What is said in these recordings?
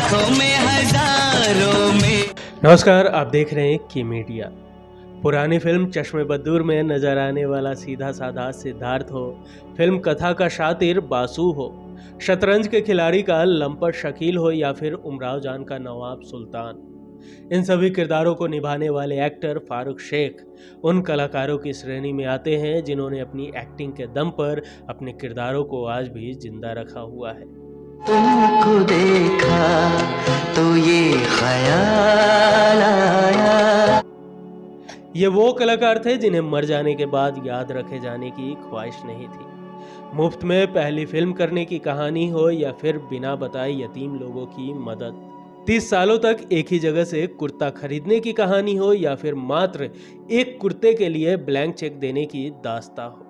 लाखों में हजारों में। नमस्कार, आप देख रहे हैं की मीडिया। पुरानी फिल्म चश्मे बद्दूर में नजर आने वाला सीधा साधा सिद्धार्थ हो, फिल्म कथा का शातिर बासु हो, शतरंज के खिलाड़ी का लंपट शकील हो या फिर उमराव जान का नवाब सुल्तान, इन सभी किरदारों को निभाने वाले एक्टर फारूक शेख उन कलाकारों की श्रेणी में आते हैं जिन्होंने अपनी एक्टिंग के दम पर अपने किरदारों को आज भी जिंदा रखा हुआ है। तुमको देखा तो ये ख्याल आया। ये वो कलाकार थे जिन्हें मर जाने के बाद याद रखे जाने की ख्वाहिश नहीं थी। मुफ्त में पहली फिल्म करने की कहानी हो या फिर बिना बताए यतीम लोगों की मदद, 30 सालों तक एक ही जगह से कुर्ता खरीदने की कहानी हो या फिर मात्र एक कुर्ते के लिए ब्लैंक चेक देने की दास्ता हो।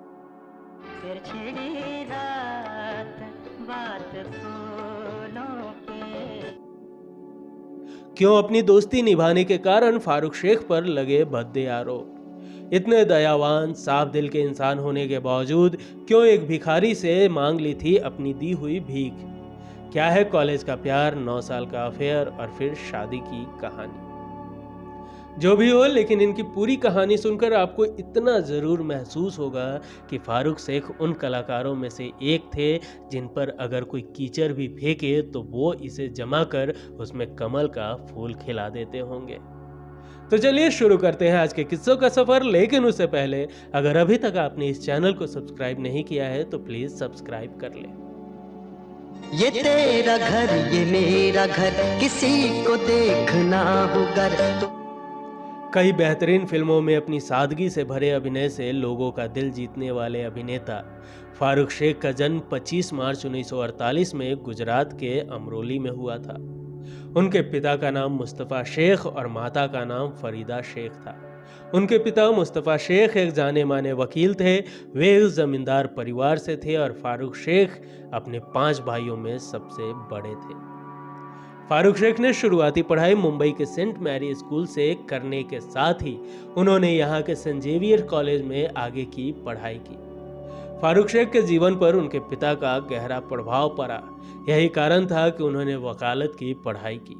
क्यों अपनी दोस्ती निभाने के कारण फारूक शेख पर लगे भद्दे आरोप। इतने दयावान साफ दिल के इंसान होने के बावजूद क्यों एक भिखारी से मांग ली थी अपनी दी हुई भीख। क्या है कॉलेज का प्यार, 9 साल का अफेयर और फिर शादी की कहानी। जो भी हो, लेकिन इनकी पूरी कहानी सुनकर आपको इतना जरूर महसूस होगा कि फारूक शेख उन कलाकारों में से एक थे जिन पर अगर कोई कीचड़ भी फेंके तो वो इसे जमा कर उसमें कमल का फूल खिला देते होंगे। तो चलिए शुरू करते हैं आज के किस्सों का सफर। लेकिन उससे पहले अगर अभी तक आपने इस चैनल को सब्सक्राइब नहीं किया है तो प्लीज सब्सक्राइब कर लें। ये तेरा घर ये मेरा घर, किसी को देखना हो घर तो। कई बेहतरीन फिल्मों में अपनी सादगी से भरे अभिनय से लोगों का दिल जीतने वाले अभिनेता फारूक शेख का जन्म 25 मार्च 1948 में गुजरात के अमरोली में हुआ था। उनके पिता का नाम मुस्तफ़ा शेख और माता का नाम फरीदा शेख था। उनके पिता मुस्तफ़ा शेख एक जाने माने वकील थे। वे उस जमींदार परिवार से थे और फारूक शेख अपने 5 भाइयों में सबसे बड़े थे। फारूक शेख ने शुरुआती पढ़ाई मुंबई के सेंट मैरी स्कूल से करने के साथ ही उन्होंने यहाँ के सेंट जेवियर कॉलेज में आगे की पढ़ाई की। फारूक शेख के जीवन पर उनके पिता का गहरा प्रभाव पड़ा। यही कारण था कि उन्होंने वकालत की पढ़ाई की।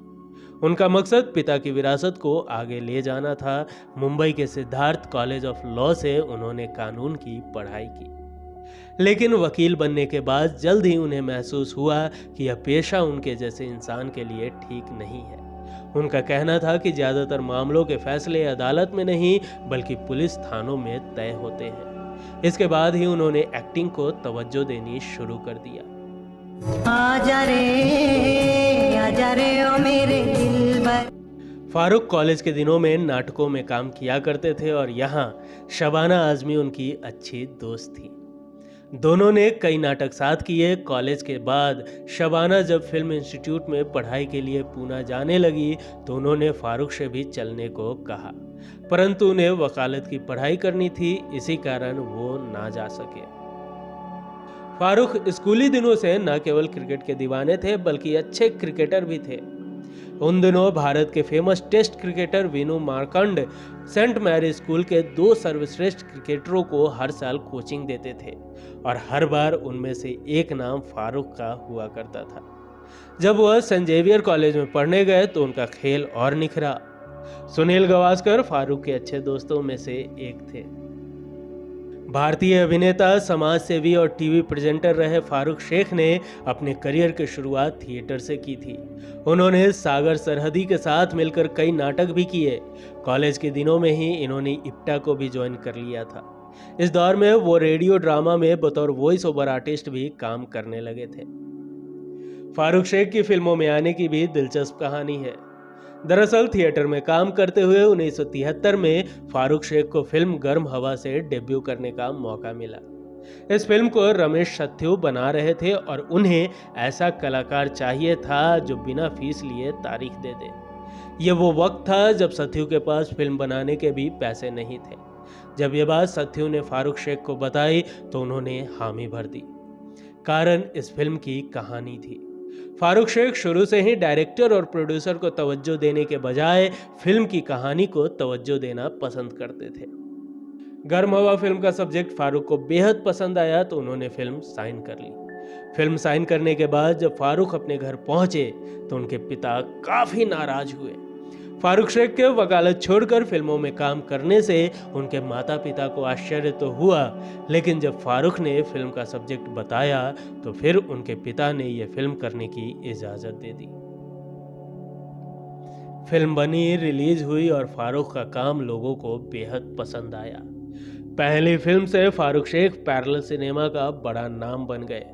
उनका मकसद पिता की विरासत को आगे ले जाना था। मुंबई के सिद्धार्थ कॉलेज ऑफ लॉ से उन्होंने कानून की पढ़ाई की। लेकिन वकील बनने के बाद जल्द ही उन्हें महसूस हुआ कि यह पेशा उनके जैसे इंसान के लिए ठीक नहीं है। उनका कहना था कि ज़्यादातर मामलों के फैसले अदालत में नहीं बल्कि पुलिस थानों में तय होते हैं। इसके बाद ही उन्होंने एक्टिंग को तवज्जो देनी शुरू कर दिया। आजा रे ओ मेरे दिलबर। फारूक कॉलेज के दिनों में नाटकों में काम किया करते थे और यहाँ शबाना आजमी उनकी अच्छी दोस्त थी। दोनों ने कई नाटक साथ किए। कॉलेज के बाद शबाना जब फिल्म इंस्टीट्यूट में पढ़ाई के लिए पूना जाने लगी तो उन्होंने फारूक से भी चलने को कहा, परंतु उन्हें वकालत की पढ़ाई करनी थी, इसी कारण वो ना जा सके। फारूक स्कूली दिनों से न केवल क्रिकेट के दीवाने थे बल्कि अच्छे क्रिकेटर भी थे। उन दिनों भारत के famous test cricketer Vinoo Mankad saint Mary school के 2 सर्वश्रेष्ठ क्रिकेटरों को हर साल कोचिंग देते थे और हर बार उनमें से एक नाम फारूक का हुआ करता था। जब वह सेंट जेवियर कॉलेज में पढ़ने गए तो उनका खेल और निखरा। सुनील गावस्कर फारूक के अच्छे दोस्तों में से एक थे। भारतीय अभिनेता, समाज सेवी और टीवी प्रेजेंटर रहे फारूक शेख ने अपने करियर की शुरुआत थिएटर से की थी। उन्होंने सागर सरहदी के साथ मिलकर कई नाटक भी किए। कॉलेज के दिनों में ही इन्होंने इप्टा को भी ज्वाइन कर लिया था। इस दौर में वो रेडियो ड्रामा में बतौर वॉइस ओवर आर्टिस्ट भी काम करने लगे थे। फारूक शेख की फिल्मों में आने की भी दिलचस्प कहानी है। दरअसल थिएटर में काम करते हुए 1973 में फारूक शेख को फिल्म गर्म हवा से डेब्यू करने का मौका मिला। इस फिल्म को रमेश सथ्यु बना रहे थे और उन्हें ऐसा कलाकार चाहिए था जो बिना फीस लिए तारीख दे दे। ये वो वक्त था जब सथ्यु के पास फिल्म बनाने के भी पैसे नहीं थे। जब ये बात सथ्यु ने फारूक शेख को बताई तो उन्होंने हामी भर दी। कारण इस फिल्म की कहानी थी। फारूक शेख शुरू से ही डायरेक्टर और प्रोड्यूसर को तवज्जो देने के बजाय फिल्म की कहानी को तवज्जो देना पसंद करते थे। गर्म हवा फिल्म का सब्जेक्ट फारूक को बेहद पसंद आया तो उन्होंने फिल्म साइन कर ली। फिल्म साइन करने के बाद जब फारूक अपने घर पहुंचे तो उनके पिता काफी नाराज हुए। फारूक शेख के वकालत छोड़कर फिल्मों में काम करने से उनके माता पिता को आश्चर्य तो हुआ, लेकिन जब फारूक ने फिल्म का सब्जेक्ट बताया तो फिर उनके पिता ने यह फिल्म करने की इजाजत दे दी। फिल्म बनी, रिलीज हुई और फारूक का काम लोगों को बेहद पसंद आया। पहली फिल्म से फारूक शेख पैरेलल सिनेमा का बड़ा नाम बन गए।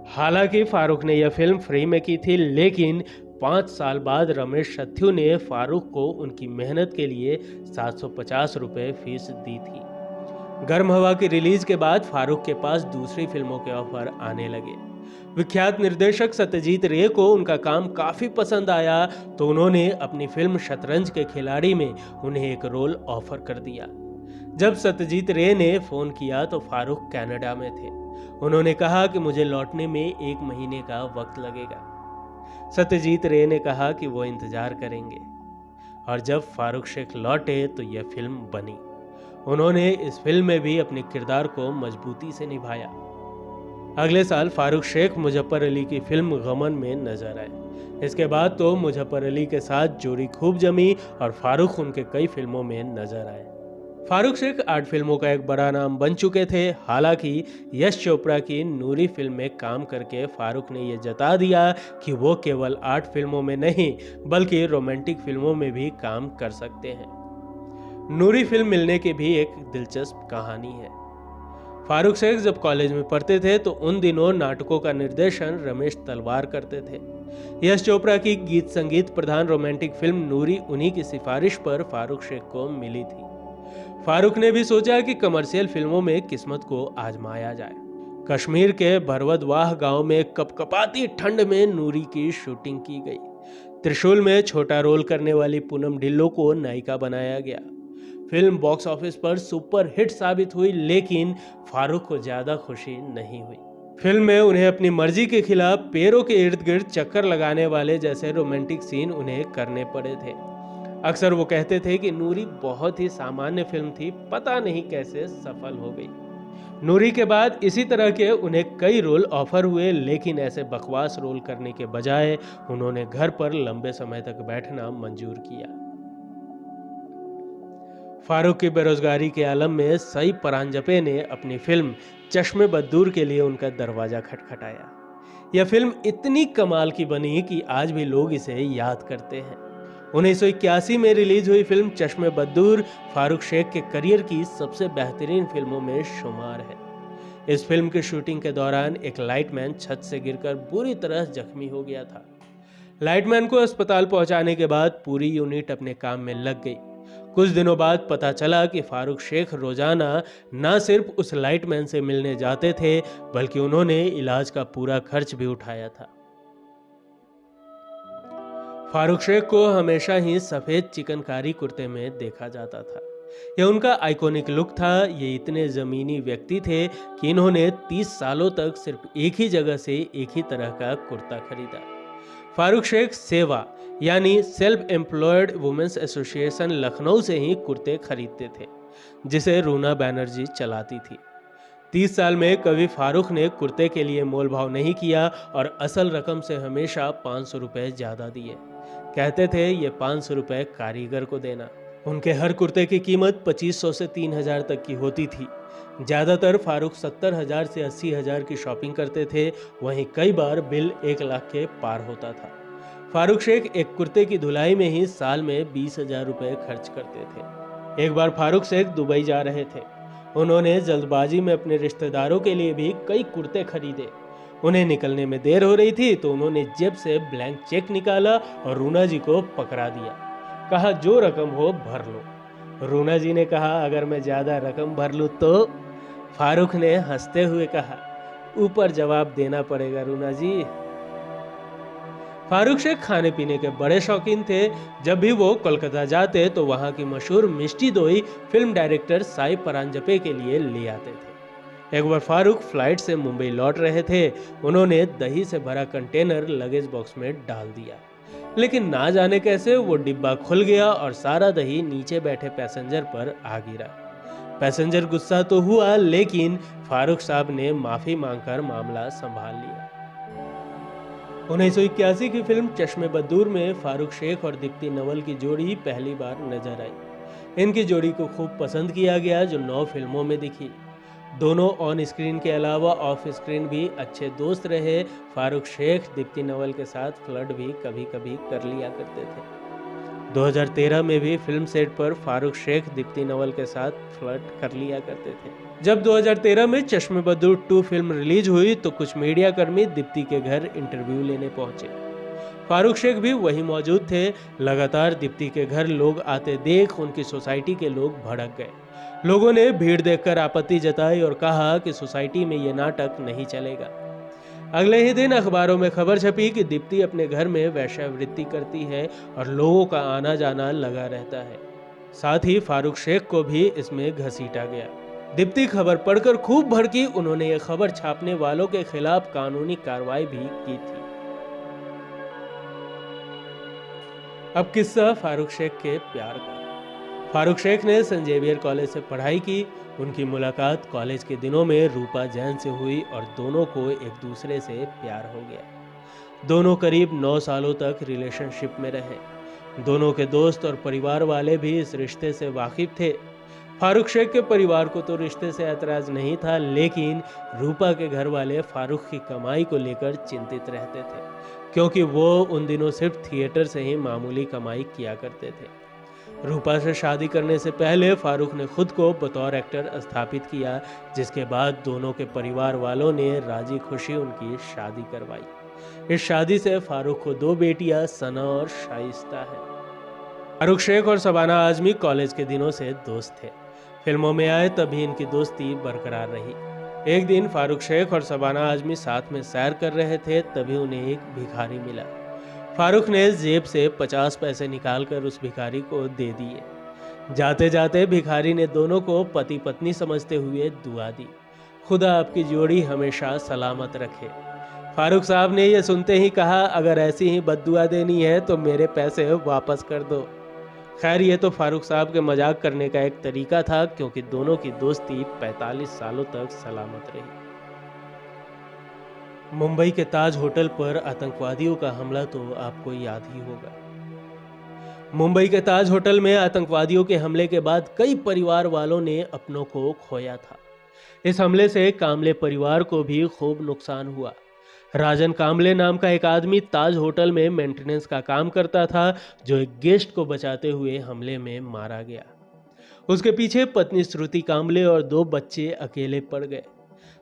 हालांकि फारूक ने यह फिल्म फ्री में की थी, लेकिन 5 साल बाद रमेश सथ्यू ने फारूक को उनकी मेहनत के लिए 750 रुपये फीस दी थी। गर्म हवा की रिलीज के बाद फारूक के पास दूसरी फिल्मों के ऑफर आने लगे। विख्यात निर्देशक सत्यजीत रे को उनका काम काफी पसंद आया तो उन्होंने अपनी फिल्म शतरंज के खिलाड़ी में उन्हें एक रोल ऑफर कर दिया। जब सत्यजीत रे ने फोन किया तो फारूक कनाडा में थे। उन्होंने कहा कि मुझे लौटने में 1 महीने का वक्त लगेगा। सत्यजीत रे ने कहा कि वो इंतजार करेंगे और जब फारूक शेख लौटे तो यह फिल्म बनी। उन्होंने इस फिल्म में भी अपने किरदार को मजबूती से निभाया। अगले साल फारूक शेख मुजफ्फर अली की फिल्म गमन में नजर आए। इसके बाद तो मुजफ्फर अली के साथ जोड़ी खूब जमी और फारूक उनके कई फिल्मों में नजर आए। फारूक शेख 8 फिल्मों का एक बड़ा नाम बन चुके थे। हालांकि यश चोपड़ा की नूरी फिल्म में काम करके फारूक ने यह जता दिया कि वो केवल 8 फिल्मों में नहीं बल्कि रोमांटिक फिल्मों में भी काम कर सकते हैं। नूरी फिल्म मिलने की भी एक दिलचस्प कहानी है। फारूक शेख जब कॉलेज में पढ़ते थे तो उन दिनों नाटकों का निर्देशन रमेश तलवार करते थे। यश चोपड़ा की गीत संगीत प्रधान रोमांटिक फिल्म नूरी उन्हीं की सिफारिश पर फारूक शेख को मिली थी। फारूक ने भी सोचा कि कमर्शियल फिल्मों में किस्मत को आजमाया जाए। कश्मीर के भरवदवाह गांव में कपकपाती ठंड में नूरी की शूटिंग की गई। त्रिशूल में छोटा रोल करने वाली पूनम ढिल्लों को नायिका बनाया गया। फिल्म बॉक्स ऑफिस पर सुपर हिट साबित हुई, लेकिन फारूक को ज्यादा खुशी नहीं हुई। फिल्म में उन्हें अपनी मर्जी के खिलाफ पैरों के इर्द गिर्द चक्कर लगाने वाले जैसे रोमांटिक सीन उन्हें करने पड़े थे। अक्सर वो कहते थे कि नूरी बहुत ही सामान्य फिल्म थी, पता नहीं कैसे सफल हो गई। नूरी के बाद इसी तरह के उन्हें कई रोल ऑफर हुए, लेकिन ऐसे बकवास रोल करने के बजाय उन्होंने घर पर लंबे समय तक बैठना मंजूर किया। फारूक की बेरोजगारी के आलम में सई परांजपे ने अपनी फिल्म चश्मे बद्दूर के लिए उनका दरवाजा खटखटाया। यह फिल्म इतनी कमाल की बनी कि आज भी लोग इसे याद करते हैं। 1981 में रिलीज हुई फिल्म चश्मे बद्दूर फारूक शेख के करियर की सबसे बेहतरीन फिल्मों में शुमार है। इस फिल्म की शूटिंग के दौरान एक लाइटमैन छत से गिरकर बुरी तरह जख्मी हो गया था। लाइटमैन को अस्पताल पहुंचाने के बाद पूरी यूनिट अपने काम में लग गई। कुछ दिनों बाद पता चला कि फारूक शेख रोजाना न सिर्फ उस लाइटमैन से मिलने जाते थे बल्कि उन्होंने इलाज का पूरा खर्च भी उठाया था। फारूक शेख को हमेशा ही सफेद चिकनकारी कुर्ते में देखा जाता था। यह उनका आइकॉनिक लुक था। ये इतने जमीनी व्यक्ति थे कि इन्होंने 30 सालों तक सिर्फ एक ही जगह से एक ही तरह का कुर्ता खरीदा। फारूक शेख सेवा यानी self employed women's association Lucknow से ही कुर्ते खरीदते थे, जिसे रूना बैनर्जी चलाती थी। 30 साल में कभी फारूक ने कुर्ते के लिए मोल भाव नहीं किया और असल रकम से हमेशा 500 रुपए ज्यादा दिए। कहते थे ये 500 रुपए कारीगर को देना। उनके हर कुर्ते की कीमत 2500 से 3000 तक की होती थी। ज़्यादातर फारूक 70,000 से 80,000 की शॉपिंग करते थे, वहीं कई बार बिल 1 लाख के पार होता था। फारूक शेख एक कुर्ते की धुलाई में ही साल में 20,000 रुपए खर्च करते थे। एक बार फारूक शेख दुबई जा रहे थे। उन्होंने जल्दबाजी में अपने रिश्तेदारों के लिए भी कई कुर्ते खरीदे। उन्हें निकलने में देर हो रही थी तो उन्होंने जेब से ब्लैंक चेक निकाला और रूना जी को पकड़ा दिया। कहा जो रकम हो भर लो। रूना जी ने कहा अगर मैं ज्यादा रकम भर लूं तो? फारूक ने हंसते हुए कहा ऊपर जवाब देना पड़ेगा रूना जी। फारूक शेख खाने पीने के बड़े शौकीन थे। जब भी वो कोलकाता जाते तो वहां की मशहूर मिष्टी दोई फिल्म डायरेक्टर साई परांजपे के लिए ले आते थे। एक बार फारूक फ्लाइट से मुंबई लौट रहे थे। उन्होंने दही से भरा कंटेनर लगेज बॉक्स में डाल दिया, लेकिन ना जाने कैसे वो डिब्बा खुल गया और सारा दही नीचे बैठे पैसेंजर पर आ गिरा। पैसेंजर गुस्सा तो हुआ, लेकिन फारूक साहब ने माफी मांगकर मामला संभाल लिया। 1981 की फिल्म चश्मे बदूर में फारूक शेख और दीप्ति नवल की जोड़ी पहली बार नजर आई। इनकी जोड़ी को खूब पसंद किया गया, जो 9 फिल्मों में दिखी। दोनों ऑन स्क्रीन के अलावा ऑफ स्क्रीन भी अच्छे दोस्त रहे। फारूक शेख दीप्ति नवल के साथ फ्लर्ट भी कभी कभी कर लिया करते थे। 2013 में भी फिल्म सेट पर फारूक शेख दीप्ति नवल के साथ फ्लर्ट कर लिया करते थे। जब 2013 में चश्मे बदूर 2 फिल्म रिलीज हुई तो कुछ मीडिया कर्मी दीप्ति के घर इंटरव्यू लेने पहुंचे। फारूक शेख भी वहीं मौजूद थे। लगातार दीप्ति के घर लोग आते देख उनकी सोसाइटी के लोग भड़क गए। लोगों ने भीड़ देखकर आपत्ति जताई और कहा कि सोसाइटी में ये नाटक नहीं चलेगा। अगले ही दिन अखबारों में खबर छपी कि दीप्ति अपने घर में वेश्यावृत्ति करती है और लोगों का आना जाना लगा रहता है। साथ ही फारूक शेख को भी इसमें घसीटा गया। दीप्ति खबर पढ़कर खूब भड़की। उन्होंने ये खबर छापने वालों के खिलाफ कानूनी कार्रवाई भी की थी। अब किस्सा फारूक शेख के प्यार का। फारूक शेख ने सेंट जेवियर कॉलेज से पढ़ाई की। उनकी मुलाकात कॉलेज के दिनों में रूपा जैन से हुई और दोनों को एक दूसरे से प्यार हो गया। दोनों करीब 9 सालों तक रिलेशनशिप में रहे। दोनों के दोस्त और परिवार वाले भी इस रिश्ते से वाकिफ थे। फारूक शेख के परिवार को तो रिश्ते से ऐतराज नहीं था, लेकिन रूपा के घर वाले फारूक की कमाई को लेकर चिंतित रहते थे, क्योंकि वो उन दिनों सिर्फ थिएटर से ही मामूली कमाई किया करते थे। रूपा से शादी करने से पहले फारूक ने खुद को बतौर एक्टर स्थापित किया, जिसके बाद दोनों के परिवार वालों ने राजी खुशी उनकी शादी करवाई। इस शादी से फारूक को 2 बेटियां सना और शाइस्ता है। फारूक शेख और शबाना आजमी कॉलेज के दिनों से दोस्त थे। फिल्मों में आए तभी इनकी दोस्ती बरकरार रही। एक दिन फारूक शेख और शबाना आजमी साथ में सैर कर रहे थे, तभी उन्हें एक भिखारी मिला। फारूक ने जेब से 50 पैसे निकालकर उस भिखारी को दे दिए। जाते जाते भिखारी ने दोनों को पति पत्नी समझते हुए दुआ दी, खुदा आपकी जोड़ी हमेशा सलामत रखे। फारूक साहब ने यह सुनते ही कहा, अगर ऐसी ही बद्दुआ देनी है तो मेरे पैसे वापस कर दो। खैर, ये तो फारूक साहब के मजाक करने का एक तरीका था, क्योंकि दोनों की दोस्ती 45 सालों तक सलामत रही। मुंबई के ताज होटल पर आतंकवादियों का हमला तो आपको याद ही होगा। मुंबई के ताज होटल में आतंकवादियों के हमले के बाद कई परिवार वालों ने अपनों को खोया था। इस हमले से कामले परिवार को भी खूब नुकसान हुआ। राजन कामले नाम का एक आदमी ताज होटल में मेंटेनेंस का काम करता था, जो एक गेस्ट को बचाते हुए हमले में मारा गया। उसके पीछे पत्नी श्रुति कामले और 2 बच्चे अकेले पड़ गए।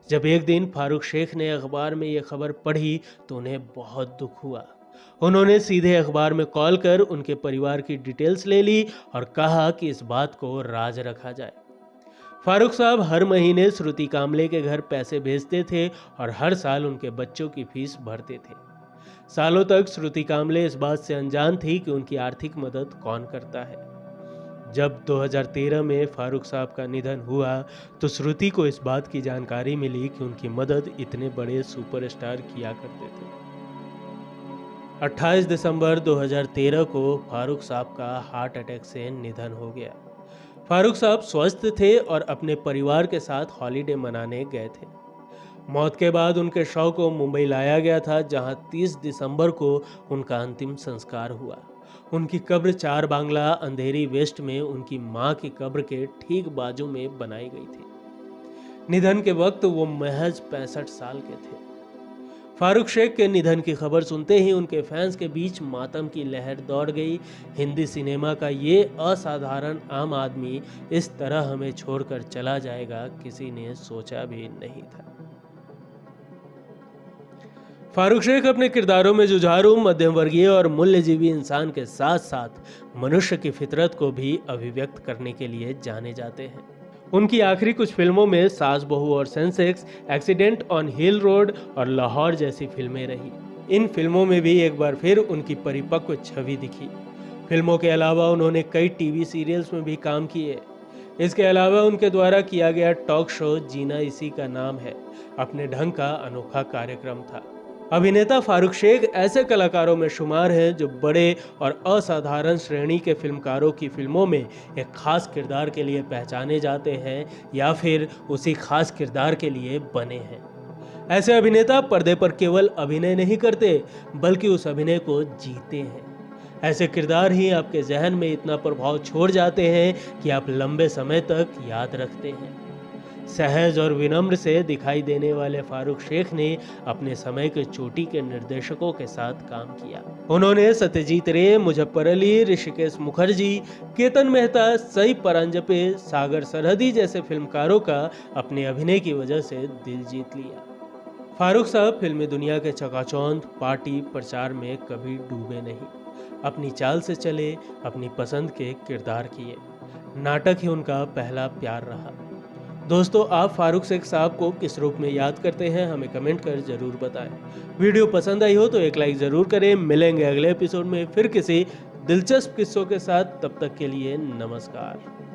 जब एक दिन फारूक शेख ने अखबार में यह खबर पढ़ी तो उन्हें बहुत दुख हुआ। उन्होंने सीधे अखबार में कॉल कर उनके परिवार की डिटेल्स ले ली और कहा कि इस बात को राज रखा जाए। फारूक साहब हर महीने श्रुति कामले के घर पैसे भेजते थे और हर साल उनके बच्चों की फीस भरते थे। सालों तक श्रुति कामले इस बात से अनजान थी कि उनकी आर्थिक मदद कौन करता है। जब 2013 में फारूक साहब का निधन हुआ तो श्रुति को इस बात की जानकारी मिली कि उनकी मदद इतने बड़े सुपरस्टार किया करते थे। 28 दिसंबर 2013 को फारूक साहब का हार्ट अटैक से निधन हो गया। फारूक साहब स्वस्थ थे और अपने परिवार के साथ हॉलीडे मनाने गए थे। मौत के बाद उनके शव को मुंबई लाया गया था, जहां 30 दिसंबर को उनका अंतिम संस्कार हुआ। उनकी कब्र 4 बांग्ला अंधेरी वेस्ट में उनकी मां की कब्र के ठीक बाजू में बनाई गई थी। निधन के वक्त वो महज 65 साल के थे। फारूक शेख के निधन की खबर सुनते ही उनके फैंस के बीच मातम की लहर दौड़ गई। हिंदी सिनेमा का ये असाधारण आम आदमी इस तरह हमें छोड़कर चला जाएगा, किसी ने सोचा भी नहीं था। फारूक शेख अपने किरदारों में जुझारू, मध्यम वर्गीय और मूल्यजीवी इंसान के साथ साथ मनुष्य की फितरत को भी अभिव्यक्त करने के लिए जाने जाते हैं। उनकी आखिरी कुछ फिल्मों में सास बहू और Sensex, accident on hill road और लाहौर जैसी फिल्में रही। इन फिल्मों में भी एक बार फिर उनकी परिपक्व छवि दिखी। फिल्मों के अलावा उन्होंने कई टीवी सीरियल्स में भी काम किए। इसके अलावा उनके द्वारा किया गया टॉक शो जीना इसी का नाम है अपने ढंग का अनोखा कार्यक्रम था। अभिनेता फारूक शेख ऐसे कलाकारों में शुमार हैं जो बड़े और असाधारण श्रेणी के फिल्मकारों की फिल्मों में एक खास किरदार के लिए पहचाने जाते हैं या फिर उसी खास किरदार के लिए बने हैं। ऐसे अभिनेता पर्दे पर केवल अभिनय नहीं करते बल्कि उस अभिनय को जीते हैं। ऐसे किरदार ही आपके जहन में इतना प्रभाव छोड़ जाते हैं कि आप लंबे समय तक याद रखते हैं। सहज और विनम्र से दिखाई देने वाले फारूक शेख ने अपने समय के चोटी के निर्देशकों के साथ काम किया। उन्होंने सत्यजीत रे, मुजफ्फर अली, ऋषिकेश मुखर्जी, केतन मेहता, सई परांजपे, सागर सरहदी जैसे फिल्मकारों का अपने अभिनय की वजह से दिल जीत लिया। फारूक साहब फिल्मी दुनिया के चकाचौंध पार्टी प्रचार में कभी डूबे नहीं। अपनी चाल से चले, अपनी पसंद के किरदार किए। नाटक ही उनका पहला प्यार रहा। दोस्तों, आप फारूक शेख साहब को किस रूप में याद करते हैं, हमें कमेंट कर जरूर बताएं। वीडियो पसंद आई हो तो एक लाइक जरूर करें। मिलेंगे अगले एपिसोड में फिर किसी दिलचस्प किस्सों के साथ। तब तक के लिए नमस्कार।